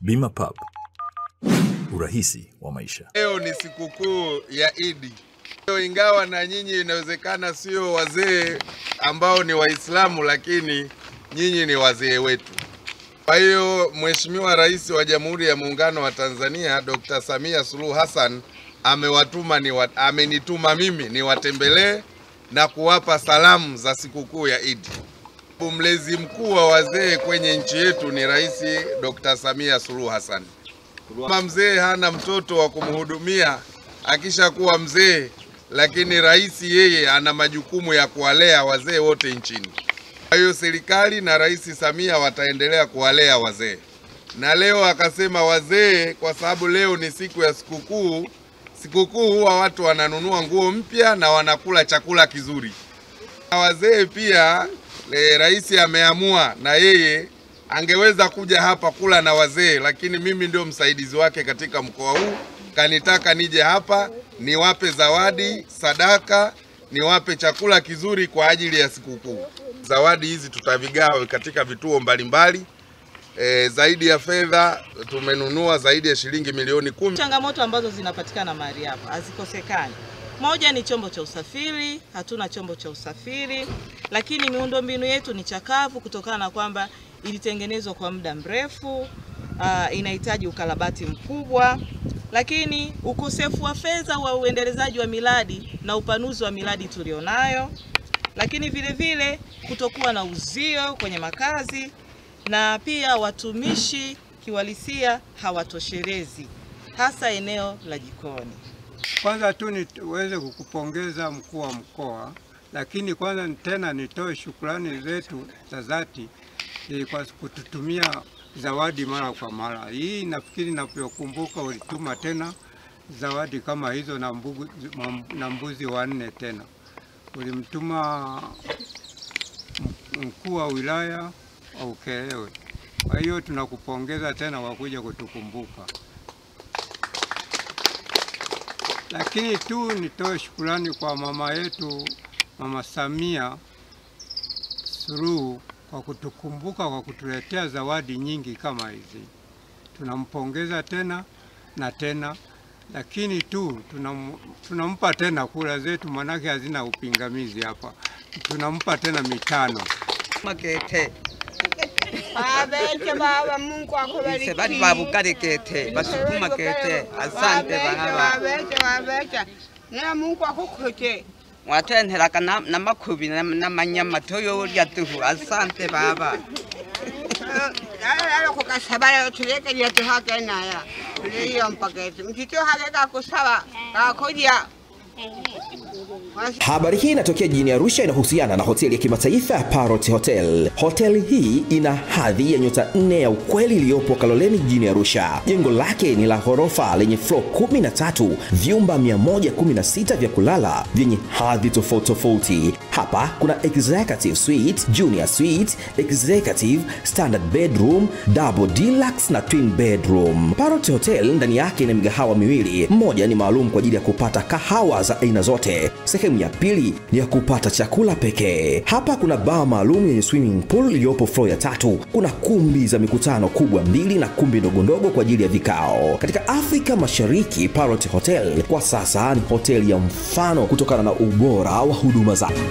Bima Pub, urahisi wa maisha. Leo ni sikukuu ya Idi. Ingawa na nyinyi inawezekana sio wazee ambao ni Waislamu, lakini nyinyi ni wazee wetu. Kwa hiyo Mheshimiwa Rais wa Jamhuri ya Muungano wa Tanzania Dr. Samia Suluhu Hassan amenituma mimi niwatembelee na kuwapa salamu za sikukuu ya Idi. Mlezi mkuu wa wazee kwenye nchi yetu ni Rais Dr. Samia Suluhu Hassan. Kama mzee hana mtoto wa kumhudumia akishakuwa mzee, lakini rais yeye ana majukumu ya kuwalea wazee wote nchini. Kwa hiyo serikali na Rais Samia wataendelea kuwalea wazee. Na leo akasema wazee, kwa sababu leo ni siku ya sikukuu. Sikukuu huwa watu wananunua nguo mpya na wanakula chakula kizuri. Na wazee pia rais ameamua na yeye angeweza kuja hapa kula na wazee, lakini mimi ndio msaidizi wake katika mkoa huu. Kanitaka nije hapa niwape zawadi, sadaka, niwape chakula kizuri kwa ajili ya sikukuu. Zawadi hizi tutavigawa katika vituo mbalimbali. Zaidi ya fedha tumenunua zaidi ya shilingi milioni 10. Changamoto ambazo zinapatikana mahali hapa hazikosekani. Moja ni chombo cha usafiri, hatuna chombo cha usafiri, lakini miundombinu yetu ni chakavu kutokana na kwamba ilitengenezwa kwa muda mrefu, inahitaji ukarabati mkubwa, lakini ukosefu wa fedha wa uendelezaji wa miradi na upanuzi wa miradi tulionayo, lakini vile vile kutokuwa na uzio kwenye makazi, na pia watumishi kiwalisia hawatoshelezi, hasa eneo la jikoni. Kwanza tu niweze kukupongeza mkuu wa mkoa, lakini kwanza tena nitoe shukrani zetu za dhati kwa kututumia zawadi mara kwa mara. Hii nafikiri napokumbuka ulituma tena zawadi kama hizo na mbuzi 4 tena. Ulimtuma mkuu wa wilaya au Ukerewe. Kwa hiyo tunakupongeza tena kwa kuja kutukumbuka. Lakini tu nitoe shukrani kwa mama yetu, Mama Samia Suluhu, kwa kutukumbuka, kwa kutuletea zawadi nyingi kama hizi. Tunampongeza tena na tena, lakini tu tunampa tena kura zetu, manake hazina upingamizi hapa. Tunampa tena 5. Makete. Abete baba, Mungu akubariki. Sebali babu kadekete, basukuma kete. Asante baba. Abete. Na Mungu akukuke. Watenheraka na makubi na manyama toyo yatuhu. Asante baba. Ala kukasabala tuleke yetu hake naya. Tuliyo mpakete. Mtito hake kakusaba. Kakodia. Habari hii inatokea jijini Arusha, inahusiana na hoteli ya kimataifa ya Parrot Hotel. Hoteli hii ina hadhi ya nyota 4 ya ukweli iliyopo Kaloleni jijini Arusha. Jengo lake ni la ghorofa lenye floor 13, vyumba 116 vya kulala vyenye hadhi tofauti. Hapa kuna executive suite, junior suite, executive, standard bedroom, double deluxe na twin bedroom. Parrot Hotel ndani yake ina migahawa miwili. Mmoja ni maalum kwa ajili ya kupata kahawa za aina zote. Sehemu ya pili ni ya kupata chakula pekee. Hapa kuna bar maalum yenye swimming pool iliyopo floor ya 3. Kuna kumbi za mikutano kubwa 2 na kumbi ndogo kwa ajili ya vikao. Katika Afrika Mashariki, Parrot Hotel kwa sasa ni hoteli ya mfano kutokana na ubora wa huduma zake.